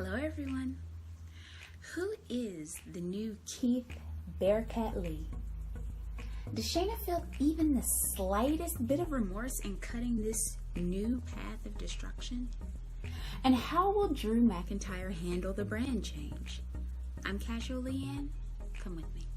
Hello everyone. Who is the new Keith Bearcat Lee? Does Shayna feel even the slightest bit of remorse in cutting this new path of destruction? And how will Drew McIntyre handle the brand change? I'm Casualeann. Come with me.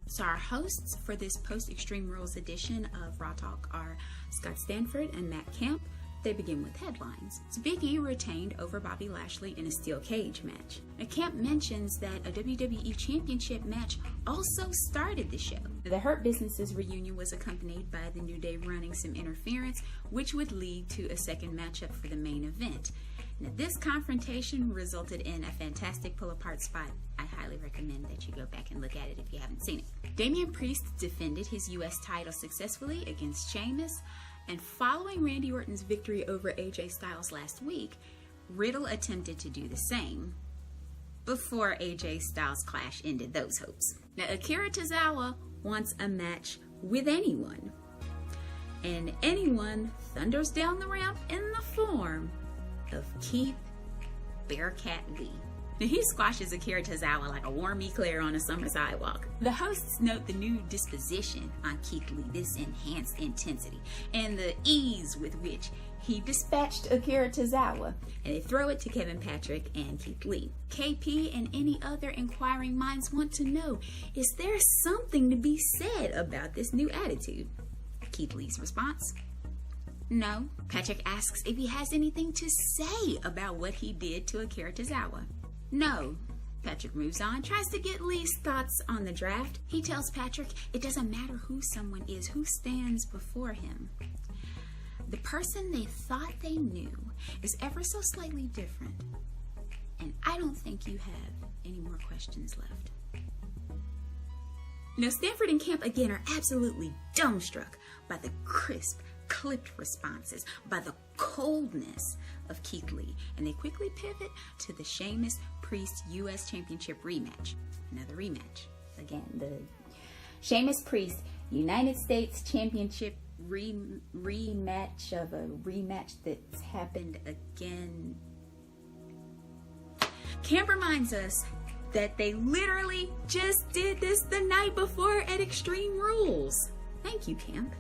So our hosts for this post-Extreme Rules edition of Raw Talk are Scott Stanford and Matt Camp. They begin with headlines. So Big E retained over Bobby Lashley in a steel cage match. Now Camp mentions that a WWE Championship match also started the show. The Hurt Business's reunion was accompanied by the New Day running some interference, which would lead to a second matchup for the main event. Now, this confrontation resulted in a fantastic pull-apart spot. I highly recommend that you go back and look at it if you haven't seen it. Damian Priest defended his U.S. title successfully against Sheamus, and following Randy Orton's victory over AJ Styles last week, Riddle attempted to do the same before AJ Styles' clash ended those hopes. Now, Akira Tozawa wants a match with anyone, and anyone thunders down the ramp in the form of Keith Bearcat Lee. Now, he squashes Akira Tozawa like a warm eclair on a summer sidewalk. The hosts note the new disposition on Keith Lee, this enhanced intensity, and the ease with which he dispatched Akira Tozawa, and they throw it to Kevin Patrick and Keith Lee. KP and any other inquiring minds want to know, is there something to be said about this new attitude? Keith Lee's response: no. Patrick asks if he has anything to say about what he did to Akira Tozawa. No. Patrick moves on, tries to get Lee's thoughts on the draft. He tells Patrick it doesn't matter who someone is, who stands before him. The person they thought they knew is ever so slightly different. And I don't think you have any more questions left. Now, Stanford and Camp again are absolutely dumbstruck by the crisp, clipped responses, by the coldness of Keith Lee, and they quickly pivot to the Sheamus Priest U.S. Championship rematch. Another rematch. Again, the Sheamus Priest United States Championship rematch of a rematch that's happened again. Camp reminds us that they literally just did this the night before at Extreme Rules. Thank you, Camp.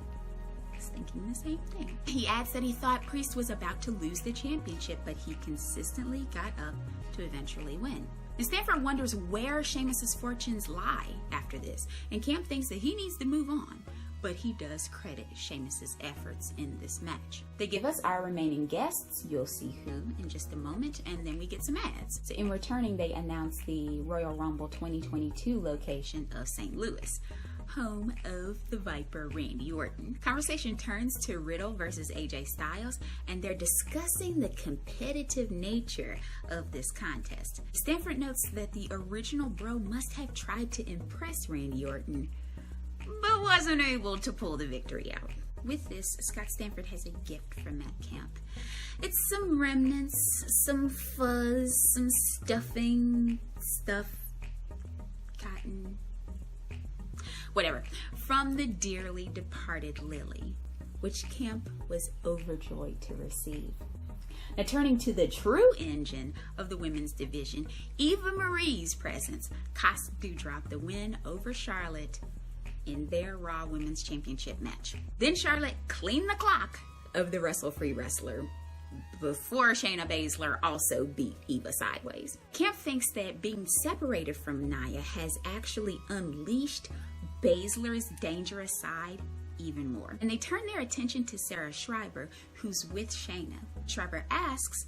Thinking the same thing. He adds that he thought Priest was about to lose the championship, but he consistently got up to eventually win. And Stanford wonders where Sheamus's fortunes lie after this, and Camp thinks that he needs to move on, but he does credit Sheamus's efforts in this match. They give us our remaining guests. You'll see who in just a moment, and then we get some ads. So in returning, they announce the Royal Rumble 2022 location of St. Louis, home of the Viper Randy Orton. Conversation turns to Riddle versus AJ Styles, and they're discussing the competitive nature of this contest. Stanford notes that the original Bro must have tried to impress Randy Orton, but wasn't able to pull the victory out. With this, Scott Stanford has a gift from Matt Camp. It's some remnants, some fuzz, some stuffing, cotton, whatever, from the dearly departed Lily, which Camp was overjoyed to receive. Now, turning to the true engine of the women's division, Eva Marie's presence cost Doudrop the win over Charlotte in their Raw Women's Championship match. Then Charlotte cleaned the clock of the Wrestle-Free Wrestler before Shayna Baszler also beat Eva sideways. Camp thinks that being separated from Nia has actually unleashed Baszler's dangerous side even more. And they turn their attention to Sarah Schreiber, who's with Shayna. Schreiber asks,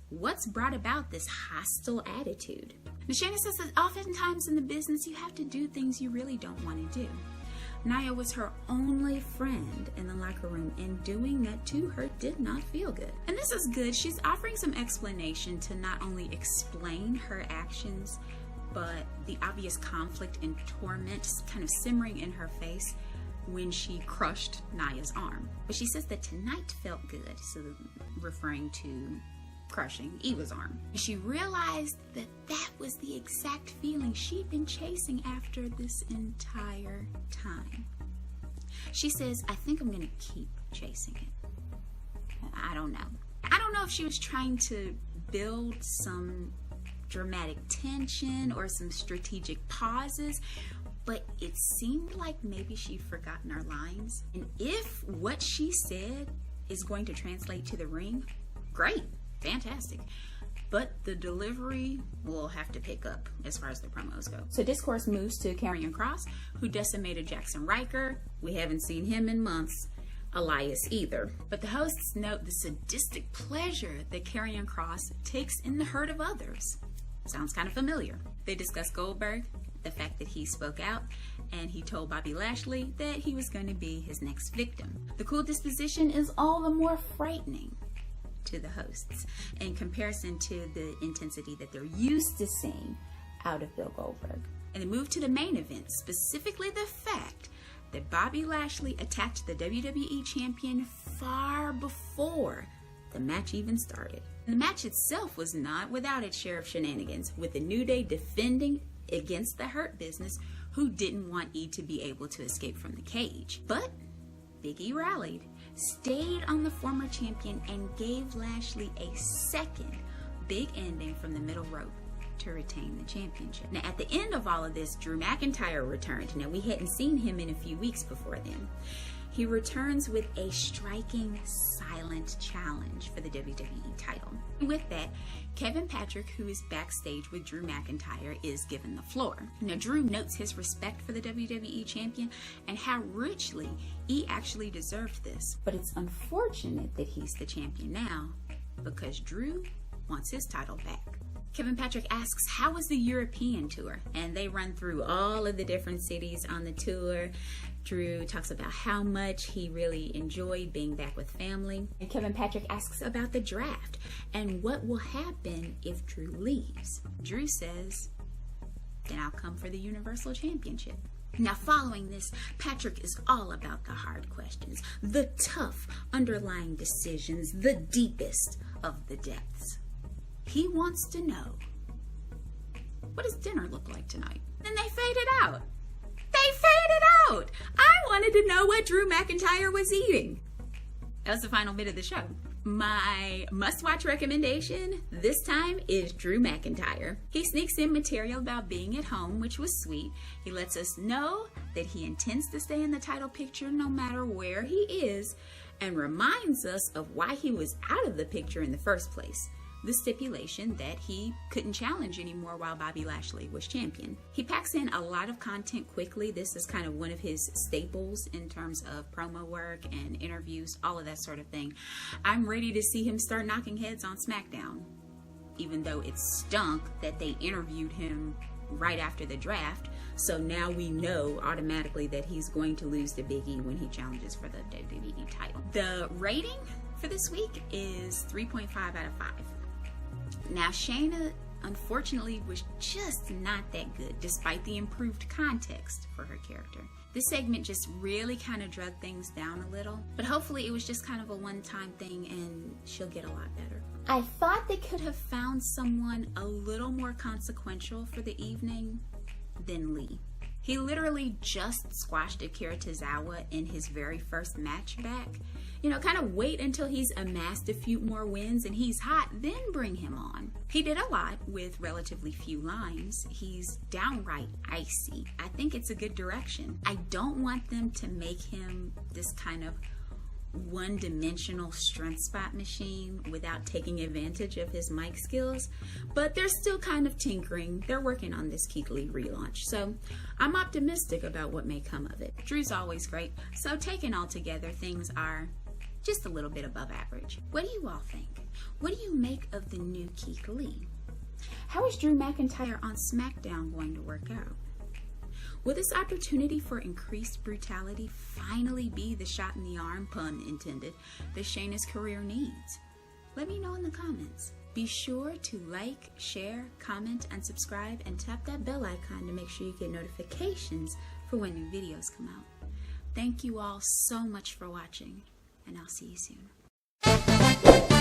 what's brought about this hostile attitude? Now, Shayna says that oftentimes in the business you have to do things you really don't want to do. Nia was her only friend in the locker room, and doing that to her did not feel good. And this is good. She's offering some explanation to not only explain her actions, but the obvious conflict and torment kind of simmering in her face when she crushed Nia's arm. But she says that tonight felt good, so referring to crushing Eva's arm. She realized that that was the exact feeling she'd been chasing after this entire time. She says, I think I'm gonna keep chasing it. I don't know. I don't know if she was trying to build some dramatic tension or some strategic pauses, but it seemed like maybe she'd forgotten her lines. And if what she said is going to translate to the ring, great, fantastic. But the delivery will have to pick up as far as the promos go. So discourse moves to Karrion Kross, who decimated Jackson Riker. We haven't seen him in months. Elias either. But the hosts note the sadistic pleasure that Karrion Kross takes in the hurt of others. Sounds kind of familiar. They discuss Goldberg, the fact that he spoke out, and he told Bobby Lashley that he was going to be his next victim. The cool disposition is all the more frightening to the hosts in comparison to the intensity that they're used to seeing out of Bill Goldberg. And they move to the main event, specifically the fact that Bobby Lashley attacked the WWE Champion far before the match even started. The match itself was not without its share of shenanigans, with the New Day defending against the Hurt Business, who didn't want E to be able to escape from the cage. But Big E rallied, stayed on the former champion, and gave Lashley a second big ending from the middle rope to retain the championship. Now, at the end of all of this, Drew McIntyre returned. Now, we hadn't seen him in a few weeks before then. He returns with a striking silent challenge for the WWE title. And with that, Kevin Patrick, who is backstage with Drew McIntyre, is given the floor. Now, Drew notes his respect for the WWE champion and how richly he actually deserved this. But it's unfortunate that he's the champion now, because Drew wants his title back. Kevin Patrick asks, how was the European tour? And they run through all of the different cities on the tour. Drew talks about how much he really enjoyed being back with family. And Kevin Patrick asks about the draft and what will happen if Drew leaves. Drew says, then I'll come for the Universal Championship. Now, following this, Patrick is all about the hard questions, the tough underlying decisions, the deepest of the depths. He wants to know, what does dinner look like tonight? Then they faded out. They faded out. I wanted to know what Drew McIntyre was eating. That was the final bit of the show. My must-watch recommendation this time is Drew McIntyre. He sneaks in material about being at home, which was sweet. He lets us know that he intends to stay in the title picture no matter where he is, and reminds us of why he was out of the picture in the first place. The stipulation that he couldn't challenge anymore while Bobby Lashley was champion. He packs in a lot of content quickly. This is kind of one of his staples in terms of promo work and interviews, all of that sort of thing. I'm ready to see him start knocking heads on SmackDown, even though it stunk that they interviewed him right after the draft. So now we know automatically that he's going to lose to Big E when he challenges for the WWE title. The rating for this week is 3.5 out of 5. Now, Shayna, unfortunately, was just not that good, despite the improved context for her character. This segment just really kind of drug things down a little, but hopefully it was just kind of a one-time thing and she'll get a lot better. I thought they could have found someone a little more consequential for the evening than Lee. He literally just squashed Akira Tozawa in his very first match back. You know, kind of wait until he's amassed a few more wins and he's hot, then bring him on. He did a lot with relatively few lines. He's downright icy. I think it's a good direction. I don't want them to make him this kind of one-dimensional strength spot machine without taking advantage of his mic skills, but they're still kind of tinkering. They're working on this Keith Lee relaunch, so I'm optimistic about what may come of it. Drew's always great, so taken all together, things are just a little bit above average. What do you all think? What do you make of the new Keith Lee? How is Drew McIntyre on SmackDown going to work out? Will this opportunity for increased brutality finally be the shot in the arm, pun intended, that Shayna's career needs? Let me know in the comments. Be sure to like, share, comment, and subscribe, and tap that bell icon to make sure you get notifications for when new videos come out. Thank you all so much for watching, and I'll see you soon.